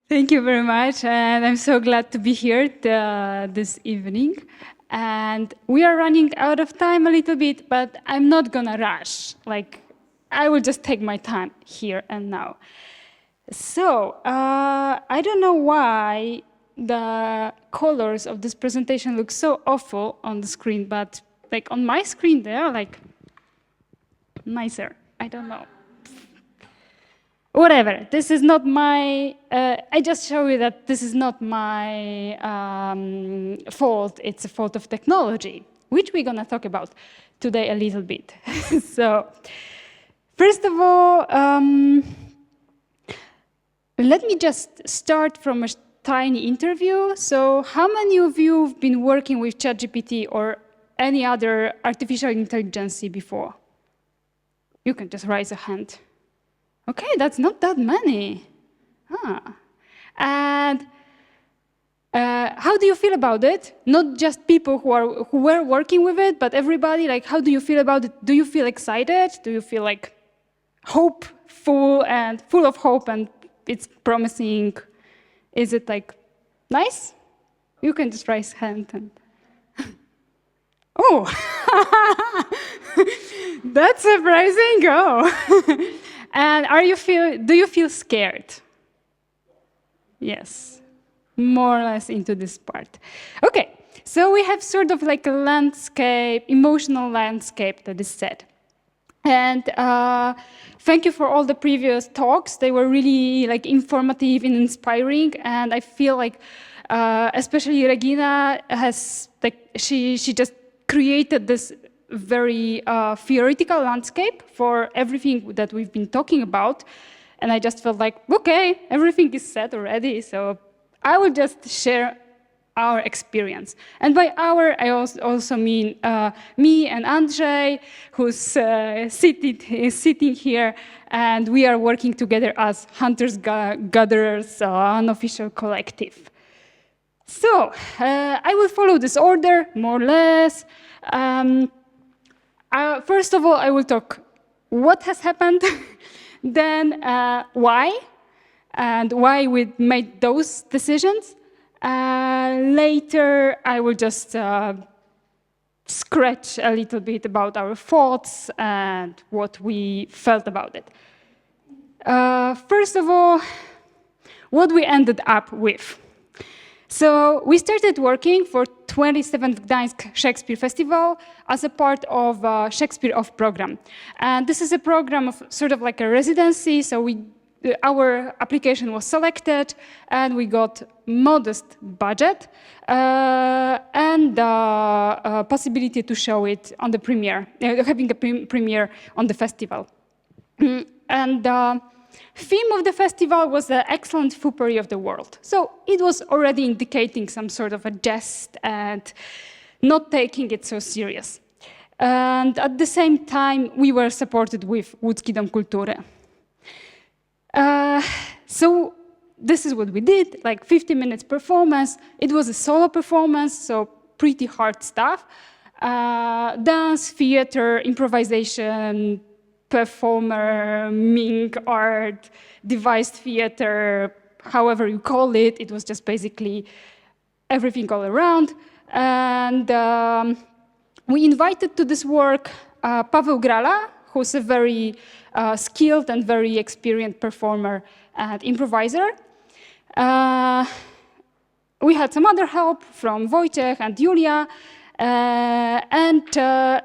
Thank you very much, and I'm so glad to be here this evening. And we are running out of time a little bit, but I'm not gonna rush. Like, I will just take my time here and now. So, I don't know why the colors of this presentation look so awful on the screen, but like on my screen they're like nicer. I don't know. Whatever, this is not my, I just show you that this is not my fault, it's a fault of technology, which we're gonna talk about today a little bit. So, first of all, let me just start from a tiny interview. So, how many of you have been working with ChatGPT or any other artificial intelligence before? You can just raise a hand. Okay, that's not that many. And how do you feel about it? Not just people who were working with it, but everybody. Like, how do you feel about it? Do you feel excited? Do you feel like hopeful and full of hope and it's promising? Is it like nice? You can just raise hand and. Oh, that's surprising. Oh. And do you feel scared? Yes, more or less into this part. Okay, so we have sort of like a landscape, emotional landscape that is set. And thank you for all the previous talks. They were really like informative and inspiring. And I feel like, especially Regina has like she just created this very theoretical landscape for everything that we've been talking about. And I just felt like, okay, everything is set already, so I will just share our experience. And by our, I also mean me and Andrzej, who's sitting here, and we are working together as hunters-gatherers, unofficial collective. So, I will follow this order, more or less. First of all, I will talk what has happened, then why, and why we made those decisions. Later, I will just scratch a little bit about our thoughts and what we felt about it. First of all, what we ended up with. So we started working for 27th Gdańsk Shakespeare Festival as a part of Shakespeare Off program. And this is a program of sort of like a residency, so our application was selected and we got modest budget and the possibility to show it on the premiere, having a premiere on the festival. And the theme of the festival was the excellent foopery of the world. So it was already indicating some sort of a jest and not taking it so serious. And at the same time, we were supported with Łódzki Dom Kultury. So this is what we did, like 50 minutes performance. It was a solo performance, so pretty hard stuff. Dance, theater, improvisation, performing art, devised theater, however you call it. It was just basically everything all around. And we invited to this work Paweł Grala, who's a very skilled and very experienced performer and improviser. We had some other help from Wojciech and Julia, and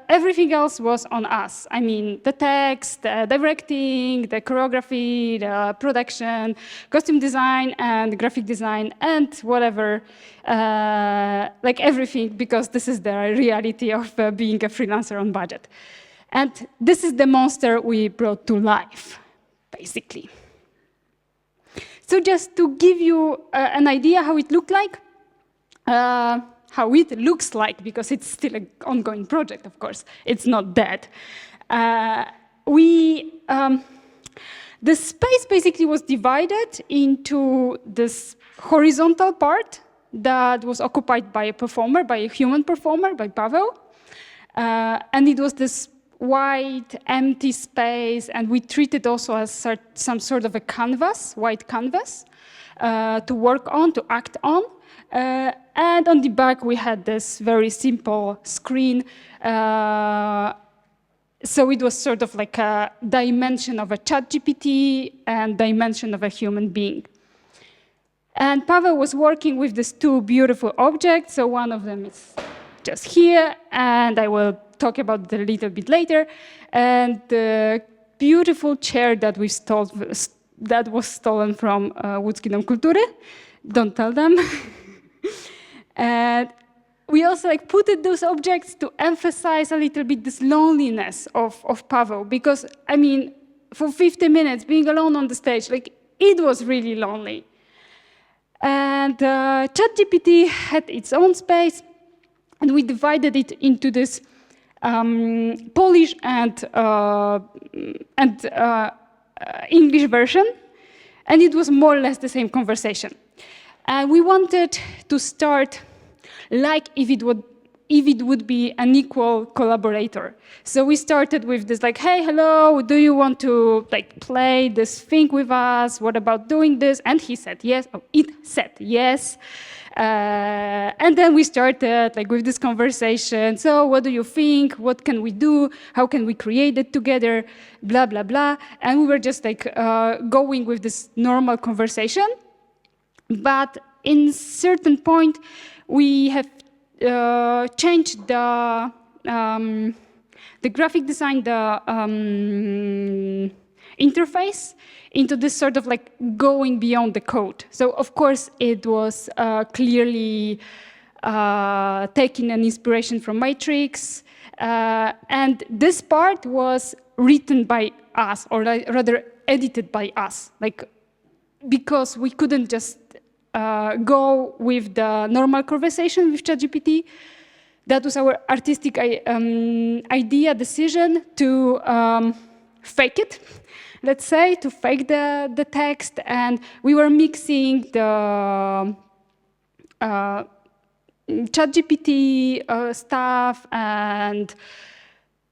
everything else was on us. I mean, the text, the directing, the choreography, the production, costume design, and graphic design, and whatever, like everything, because this is the reality of being a freelancer on budget. And this is the monster we brought to life, basically. So just to give you an idea how it looked like, how it looks like, because it's still an ongoing project, of course. It's not dead. The space basically was divided into this horizontal part that was occupied by a performer, by a human performer, by Paweł. And it was this white, empty space, and we treat it also as some sort of a canvas, white canvas, to work on, to act on. And on the back, we had this very simple screen. So it was sort of like a dimension of a ChatGPT and dimension of a human being. And Paweł was working with these two beautiful objects. So one of them is just here, and I will talk about it a little bit later. And the beautiful chair that we stole, that was stolen from Łódzki Dom Kultury. Don't tell them. And we also like put those objects to emphasize a little bit this loneliness of Paweł, because I mean, for 50 minutes being alone on the stage, like it was really lonely. And ChatGPT had its own space, and we divided it into this Polish and English version, and it was more or less the same conversation. And we wanted to start like if it would be an equal collaborator. So we started with this like, hey, hello, do you want to like play this thing with us? What about doing this? And he said yes. Oh, it said yes. And then we started like with this conversation. So what do you think? What can we do? How can we create it together? Blah, blah, blah. And we were just like going with this normal conversation. But in certain point, we have changed the graphic design, the interface, into this sort of like going beyond the code. So of course it was clearly taking an inspiration from Matrix, and this part was written by us, or rather edited by us, like because we couldn't just go with the normal conversation with ChatGPT. That was our artistic idea, decision to fake it, let's say, to fake the text. And we were mixing the ChatGPT stuff, and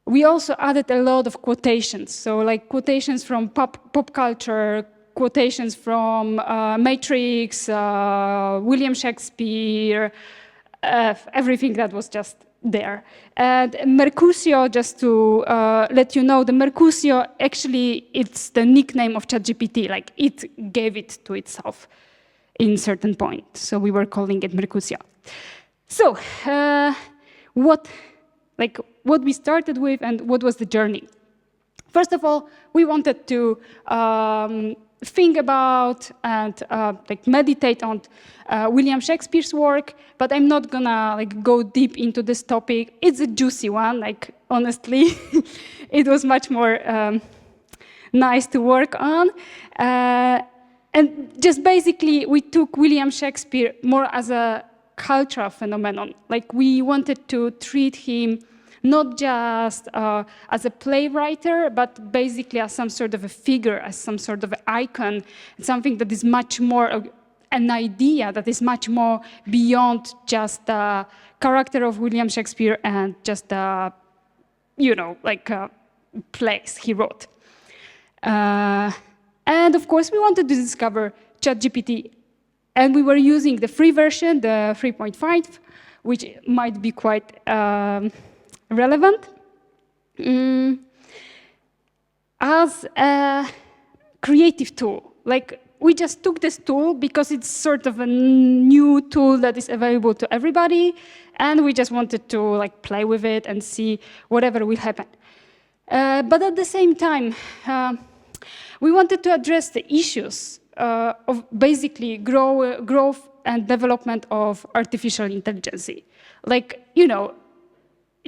we also added a lot of quotations. So like quotations from pop culture, quotations from Matrix, Wiliama Szekspira, everything that was just there. And Mercutio, just to let you know, the Mercutio, actually, it's the nickname of ChatGPT. Like, it gave it to itself in certain point. So we were calling it Mercutio. So what we started with and what was the journey? First of all, we wanted to think about and like meditate on Wiliama Szekspira's work, but I'm not gonna like go deep into this topic. It's a juicy one, like honestly, it was much more nice to work on. And just basically, we took Wiliama Szekspira more as a cultural phenomenon. Like we wanted to treat him not just as a playwright, but basically as some sort of a figure, as some sort of an icon, something that is much more an idea that is much more beyond just the character of Wiliama Szekspira and just the, like plays he wrote. And of course, we wanted to discover ChatGPT, and we were using the free version, the 3.5, which might be quite relevant, as a creative tool. Like, we just took this tool because it's sort of a new tool that is available to everybody, and we just wanted to like play with it and see whatever will happen. But at the same time, we wanted to address the issues of basically growth and development of artificial intelligence. Like,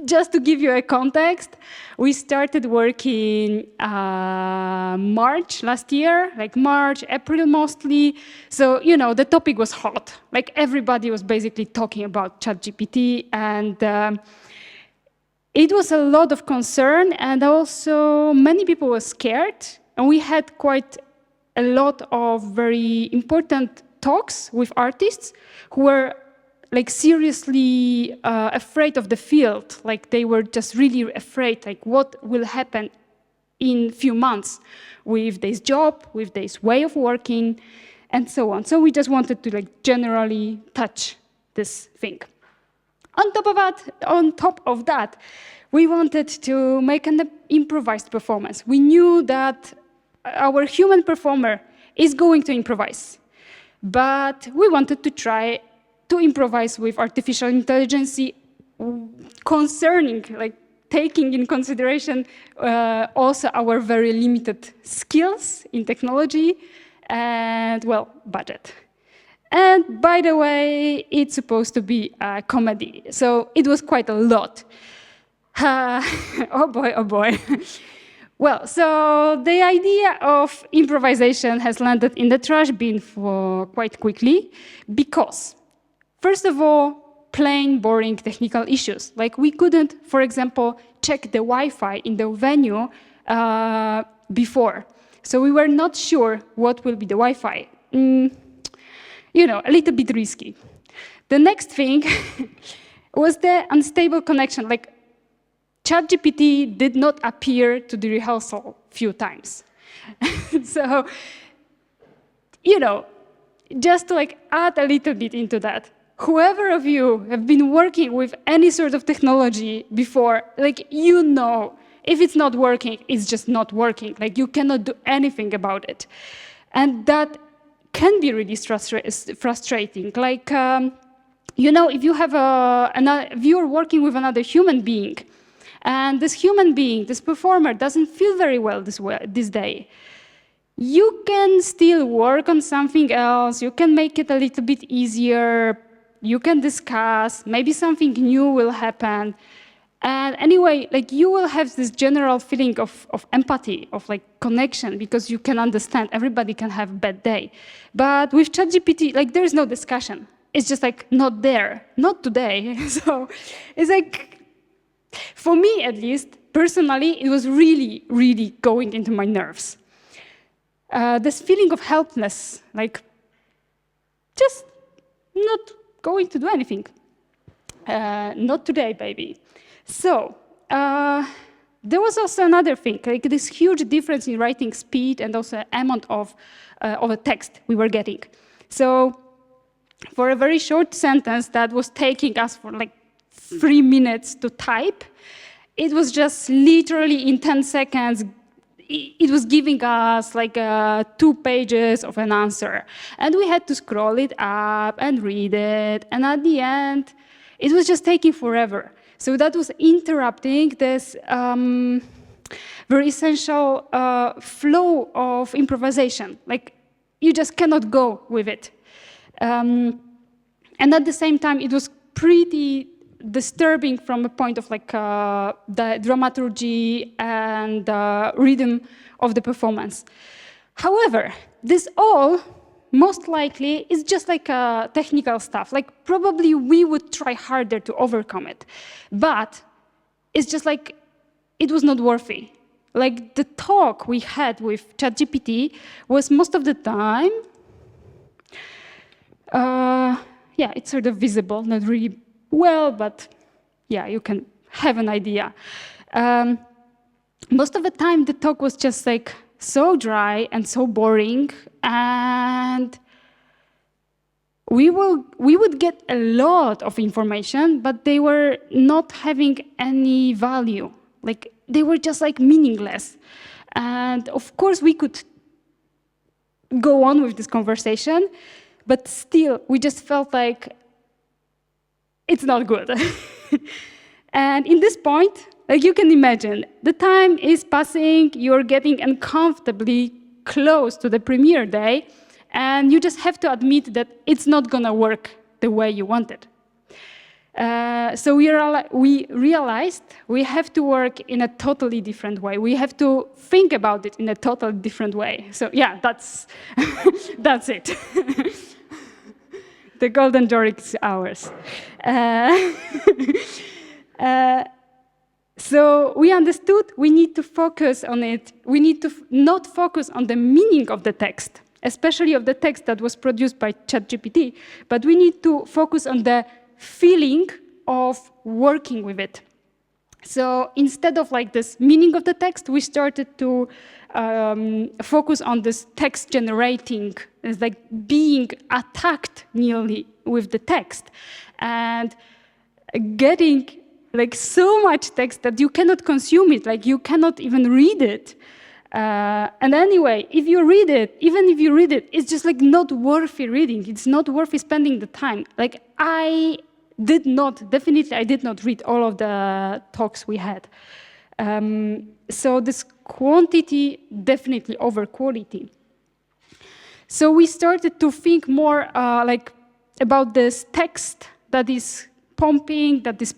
just to give you a context, we started working March last year, like March, April mostly. So, the topic was hot. Like everybody was basically talking about ChatGPT, and it was a lot of concern, and also many people were scared. And we had quite a lot of very important talks with artists who were like seriously afraid of the field. Like they were just really afraid, like what will happen in few months with this job, with this way of working, and so on. So we just wanted to like generally touch this thing. On top of that, we wanted to make an improvised performance. We knew that our human performer is going to improvise, but we wanted to try to improvise with artificial intelligence concerning, like taking in consideration also our very limited skills in technology and, well, budget. And by the way, it's supposed to be a comedy, so it was quite a lot. Oh boy, oh boy. Well, so the idea of improvisation has landed in the trash bin for quite quickly because, first of all, plain boring technical issues. Like we couldn't, for example, check the Wi-Fi in the venue before. So we were not sure what will be the Wi-Fi. You know, a little bit risky. The next thing was the unstable connection. Like ChatGPT did not appear to the rehearsal a few times. So, you know, just to like add a little bit into that, whoever of you have been working with any sort of technology before, like you know, if it's not working, it's just not working. Like you cannot do anything about it. And that can be really frustrating. Like, you know, if you have if you're working with another human being, and this human being, this performer, doesn't feel very well this day, you can still work on something else. You can make it a little bit easier. You can discuss. Maybe something new will happen. And anyway, like you will have this general feeling of empathy, of like connection, because you can understand everybody can have a bad day. But with ChatGPT, like there's no discussion. It's just like not there, not today. So it's like, for me at least, personally, it was really, really going into my nerves. This feeling of helplessness, like just not going to do anything. Not today, baby. So there was also another thing, like this huge difference in writing speed and also amount of a text we were getting. So for a very short sentence that was taking us for like 3 minutes to type, it was just literally in 10 seconds, it was giving us like 2 pages of an answer. And we had to scroll it up and read it. And at the end, it was just taking forever. So that was interrupting this very essential flow of improvisation. Like, you just cannot go with it. And at the same time, it was pretty disturbing from a point of like the dramaturgy and the rhythm of the performance. However, this all most likely is just like technical stuff. Like probably we would try harder to overcome it, but it's just like it was not worthy. Like the talk we had with ChatGPT was most of the time, yeah, it's sort of visible, not really well, but yeah, you can have an idea. Most of the time, the talk was just like so dry and so boring, and we would get a lot of information, but they were not having any value. Like they were just like meaningless. And of course, we could go on with this conversation, but still, we just felt like it's not good. And in this point, like you can imagine, the time is passing, you're getting uncomfortably close to the premiere day, and you just have to admit that it's not gonna work the way you want it. So we realized we have to work in a totally different way. We have to think about it in a totally different way. So yeah, that's, that's it. The golden door is ours. So we understood we need to focus on it. We need to not focus on the meaning of the text, especially of the text that was produced by ChatGPT, but we need to focus on the feeling of working with it. So instead of like this meaning of the text, we started to focus on this text generating, it's like being attacked nearly with the text and getting like so much text that you cannot consume it, like you cannot even read it. And anyway, if you read it, even if you read it, it's just like not worthy reading. It's not worthy spending the time. Like I did not read all of the talks we had. So this quantity definitely over quality. So we started to think more like about this text that is pumping, that is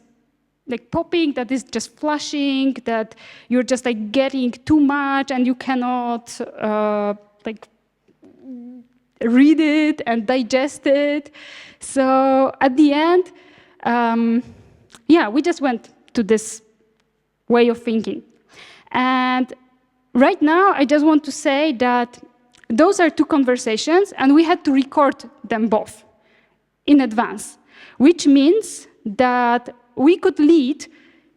like popping, that is just flashing, that you're just like getting too much and you cannot like read it and digest it. So at the end, yeah, we just went to this way of thinking. And right now, I just want to say that those are two conversations, and we had to record them both in advance, which means that we could lead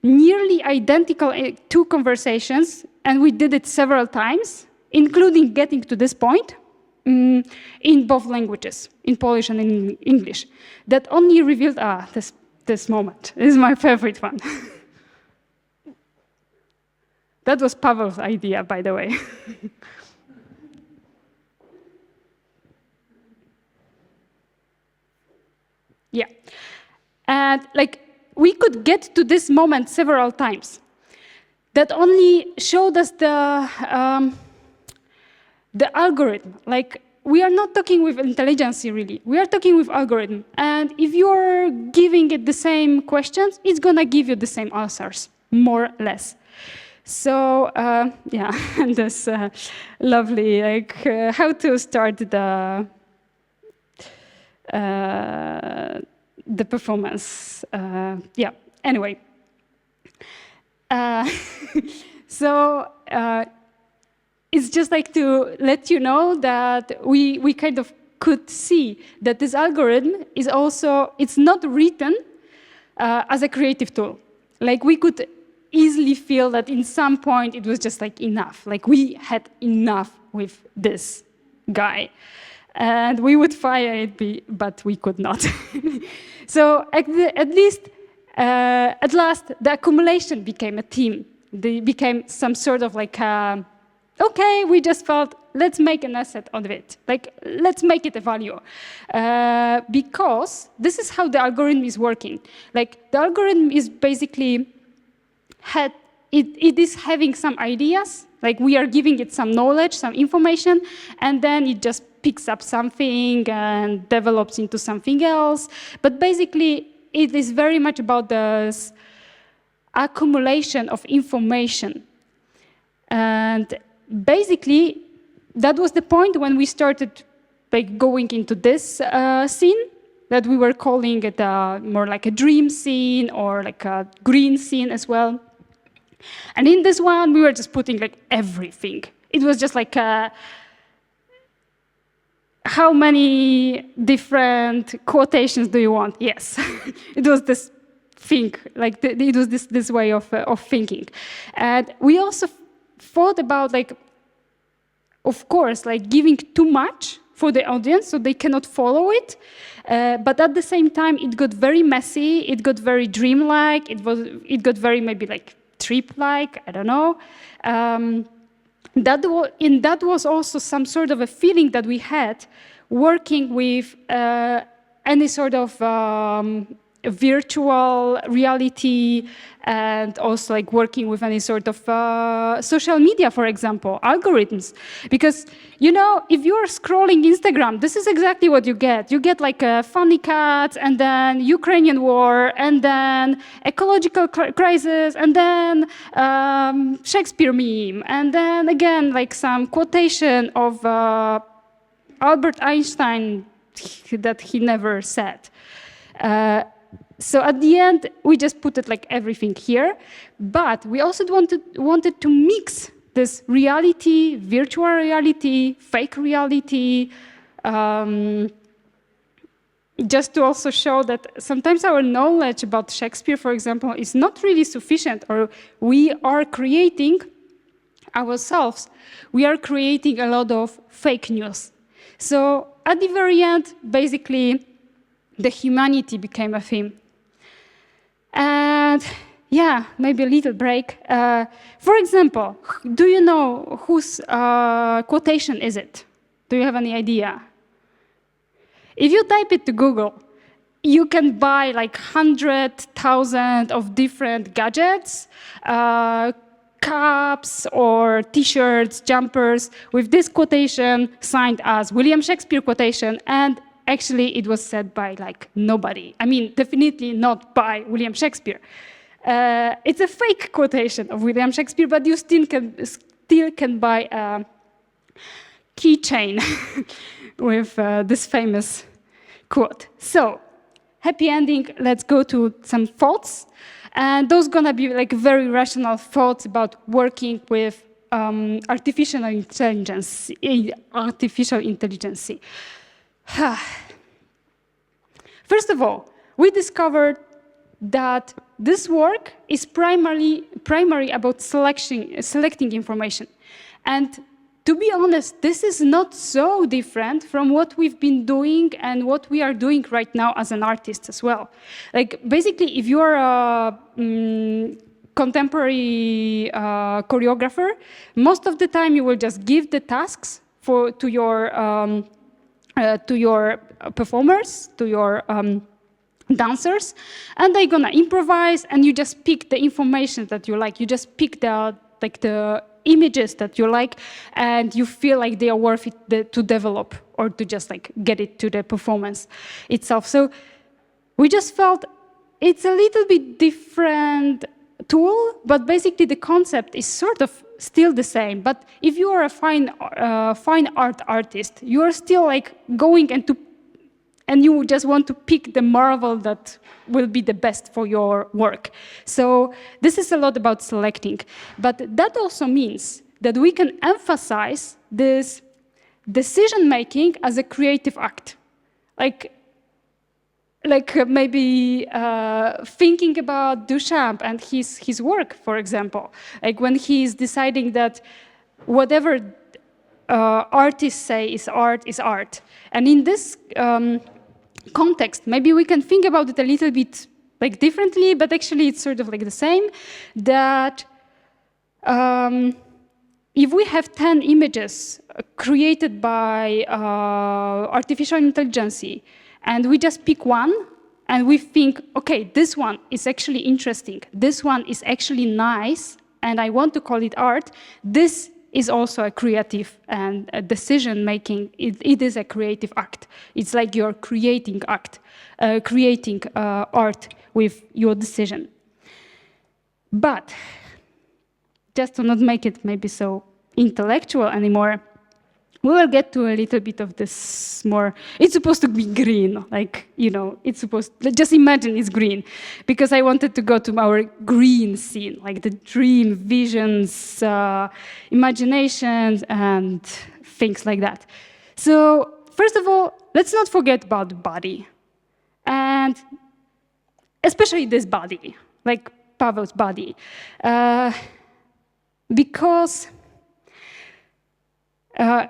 nearly identical two conversations, and we did it several times, including getting to this point, in both languages, in Polish and in English. That only revealed, this moment is my favorite one. That was Paweł's idea, by the way. Yeah. And like, we could get to this moment several times. That only showed us the algorithm. Like, we are not talking with intelligence, really. We are talking with algorithm. And if you're giving it the same questions, it's going to give you the same answers, more or less. So, yeah, and this lovely, like, how to start the performance. Yeah, anyway. So, it's just like to let you know that we kind of could see that this algorithm is also, it's not written as a creative tool. Like, we could easily feel that in some point it was just like enough. Like, we had enough with this guy. And we would fire it, but we could not. So at last, the accumulation became a theme. They became some sort of like, okay, we just felt, let's make an asset out of it. Like, let's make it a value. Because this is how the algorithm is working. Like, the algorithm is basically, it is having some ideas, like we are giving it some knowledge, some information, and then it just picks up something and develops into something else. But basically, it is very much about this accumulation of information. And basically, that was the point when we started like going into this scene that we were calling it more like a dream scene or like a green scene as well. And in this one, we were just putting like everything. It was just like how many different quotations do you want? Yes, it was this thing, like it was this way of thinking. And we also thought about like, of course, like giving too much for the audience so they cannot follow it. But at the same time, it got very messy. It got very dreamlike. It got very maybe like trip-like. I don't know. That was also some sort of a feeling that we had working with any sort of virtual reality and also like working with any sort of social media, for example, algorithms. Because, you know, if you're scrolling Instagram, this is exactly what you get. You get like funny cats and then Ukrainian war and then ecological crisis and then Shakespeare meme and then again like some quotation of Albert Einstein that he never said. So at the end, we just put it like everything here, but we also wanted to mix this reality, virtual reality, fake reality, just to also show that sometimes our knowledge about Shakespeare, for example, is not really sufficient, or we are creating ourselves, we are creating a lot of fake news. So at the very end, basically, the humanity became a theme. And yeah, maybe a little break. For example, do you know whose quotation is it? Do you have any idea? If you type it to Google, you can buy like 100,000 of different gadgets, caps or t-shirts, jumpers, with this quotation signed as William Shakespeare quotation, and actually it was said by like nobody. I mean, definitely not by William Shakespeare. It's a fake quotation of William Shakespeare, but you still can buy a keychain with this famous quote. So, happy ending, let's go to some thoughts. And those gonna be like very rational thoughts about working with artificial intelligence. First of all, we discovered that this work is primary about selecting information. And to be honest, this is not so different from what we've been doing and what we are doing right now as an artist as well. Like, basically, if you're a contemporary choreographer, most of the time you will just give the tasks to your performers, to your dancers, and they're gonna improvise, and you just pick the information that you like. You just pick the images that you like, and you feel like they are worth it to develop or to just like get it to the performance itself. So we just felt it's a little bit different tool, but basically the concept is sort of still the same. But if you are a fine art artist, you are still like going and you just want to pick the marvel that will be the best for your work. So this is a lot about selecting. But that also means that we can emphasize this decision-making as a creative act. Like maybe thinking about Duchamp and his work, for example. Like when he's deciding that whatever artists say is art. And in this context, maybe we can think about it a little bit like differently, but actually it's sort of like the same, that if we have 10 images created by artificial intelligence, and we just pick one, and we think, okay, this one is actually interesting, this one is actually nice, and I want to call it art, this is also a creative and a decision-making. It is a creative act. It's like you're creating art with your decision. But just to not make it maybe so intellectual anymore, we will get to a little bit of this more. It's supposed to be green, like, you know, it's supposed, just imagine it's green, because I wanted to go to our green scene, like the dream, visions, imaginations, and things like that. So, first of all, let's not forget about the body, and especially this body, like Paweł's body, because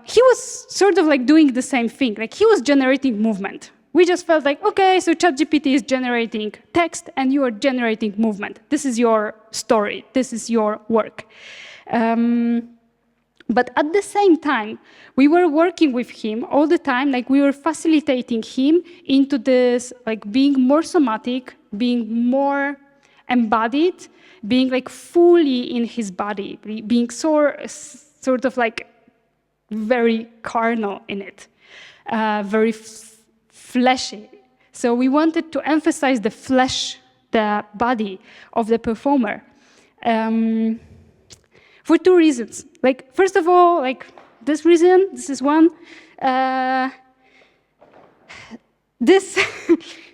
he was sort of like doing the same thing, like he was generating movement. We just felt like, okay, so ChatGPT is generating text and you are generating movement. This is your story, this is your work. But at the same time, we were working with him all the time, like we were facilitating him into this, like being more somatic, being more embodied, being like fully in his body, being sort of like very carnal in it, very fleshy. So we wanted to emphasize the flesh, the body of the performer, for two reasons. Like, first of all, like this reason, this is one. This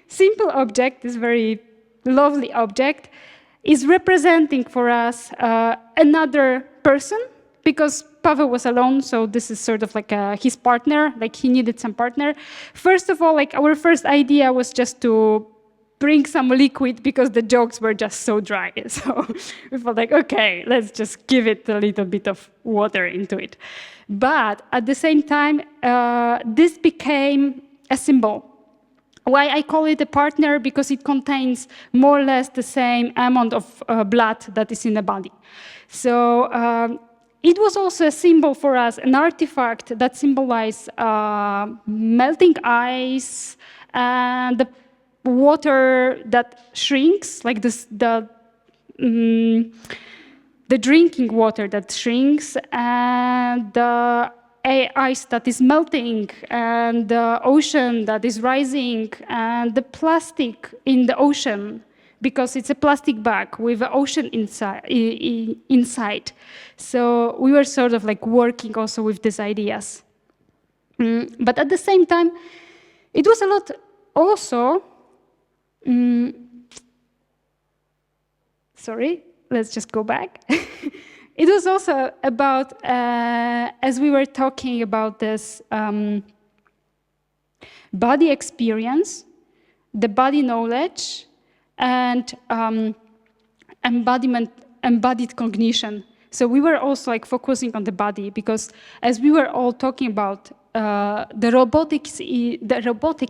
simple object, this very lovely object, is representing for us another person, because Paweł was alone, so this is sort of like his partner, like he needed some partner. First of all, like our first idea was just to bring some liquid because the jokes were just so dry. So we felt like, okay, let's just give it a little bit of water into it. But at the same time, this became a symbol. Why I call it a partner? Because it contains more or less the same amount of blood that is in the body. So it was also a symbol for us, an artifact that symbolized melting ice and the water that shrinks, like this, the drinking water that shrinks, and the ice that is melting, and the ocean that is rising, and the plastic in the ocean, because it's a plastic bag with an ocean inside. So we were sort of like working also with these ideas. But at the same time, it was a lot also, sorry, let's just go back. It was also about, as we were talking about this body experience, the body knowledge, and embodied cognition. So we were also like focusing on the body, because as we were all talking about, the robotic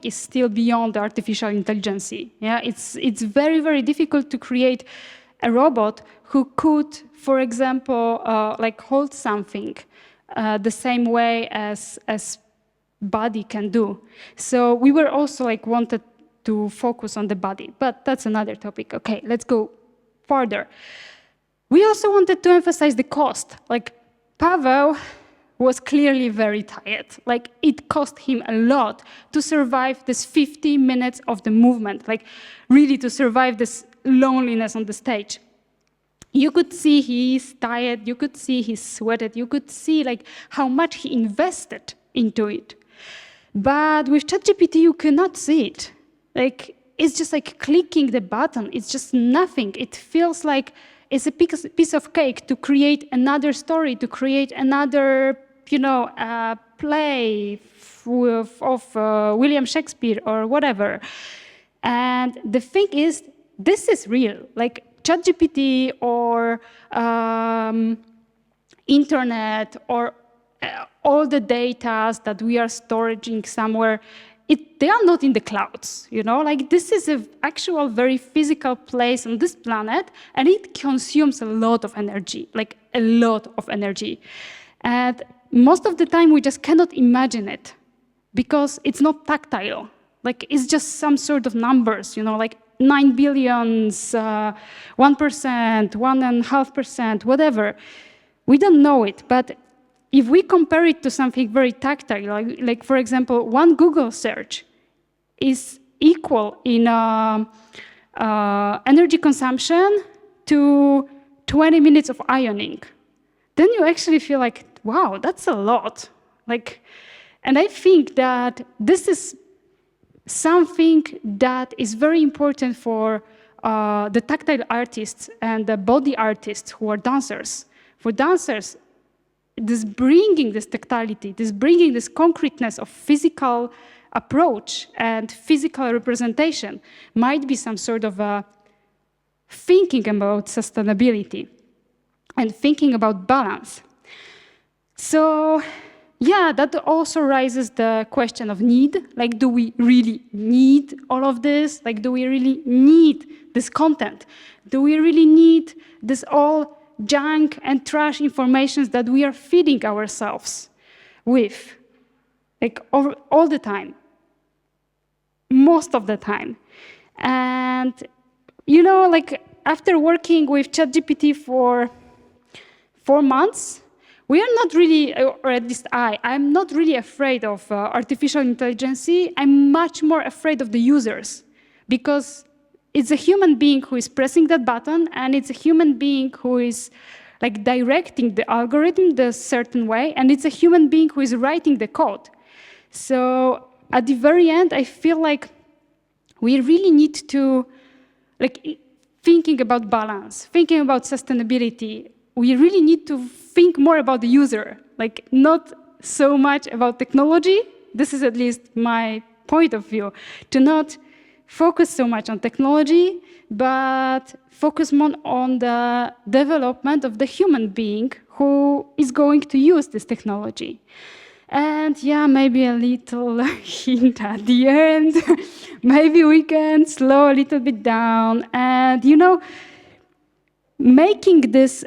is still beyond the artificial intelligence. Yeah, it's very, very difficult to create a robot who could, for example, like hold something the same way as body can do. So we were also like wanted to focus on the body, but that's another topic. Okay, let's go further. We also wanted to emphasize the cost. Like Paweł was clearly very tired. Like it cost him a lot to survive this 50 minutes of the movement, like really to survive this loneliness on the stage. You could see he's tired, you could see he's sweated, you could see like how much he invested into it. But with ChatGPT, you cannot see it. Like, it's just like clicking the button, it's just nothing. It feels like it's a piece of cake to create another story, to create another, play of Wiliama Szekspira or whatever. And the thing is, this is real. Like ChatGPT or internet or all the data that we are storing somewhere, they are not in the clouds, Like this is an actual very physical place on this planet, and it consumes a lot of energy, like a lot of energy. And most of the time we just cannot imagine it because it's not tactile. Like it's just some sort of numbers, like 9 billions, 1%, 1.5%, whatever. We don't know it, but if we compare it to something very tactile, like for example, one Google search is equal in energy consumption to 20 minutes of ironing, then you actually feel like, wow, that's a lot. And I think that this is something that is very important for the tactile artists and the body artists who are dancers. For dancers, this bringing this tactility, this bringing this concreteness of physical approach and physical representation might be some sort of thinking about sustainability and thinking about balance. So, yeah, that also raises the question of need. Like, do we really need all of this? Like, do we really need this content? Do we really need this all junk and trash information that we are feeding ourselves with, like all the time, most of the time? And like after working with ChatGPT for 4 months, we are not really, or at least I'm not really afraid of artificial intelligence. I'm much more afraid of the users, because it's a human being who is pressing that button, and it's a human being who is like directing the algorithm the certain way, and it's a human being who is writing the code. So at the very end, I feel like we really need to, like, thinking about balance, thinking about sustainability, we really need to think more about the user. like not so much about technology. This is at least my point of view, to not focus so much on technology, but focus more on the development of the human being who is going to use this technology. And yeah, maybe a little hint at the end. Maybe we can slow a little bit down. And, you know, making this,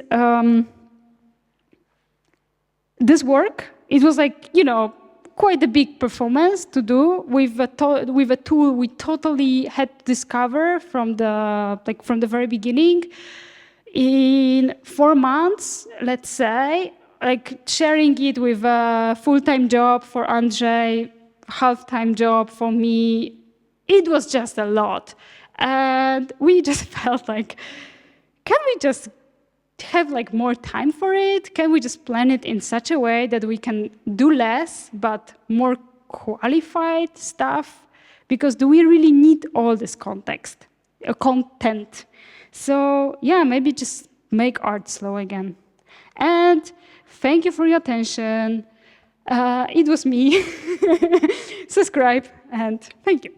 this work, it was like, you know, quite a big performance to do with a tool we totally had to discover from the very beginning. In 4 months, let's say, like sharing it with a full-time job for Andrzej, half-time job for me, it was just a lot. And we just felt like, can we just have like more time for it? Can we just plan it in such a way that we can do less but more qualified stuff? Because do we really need all this content? So yeah, maybe just make art slow again. And thank you for your attention. It was me. Subscribe and thank you.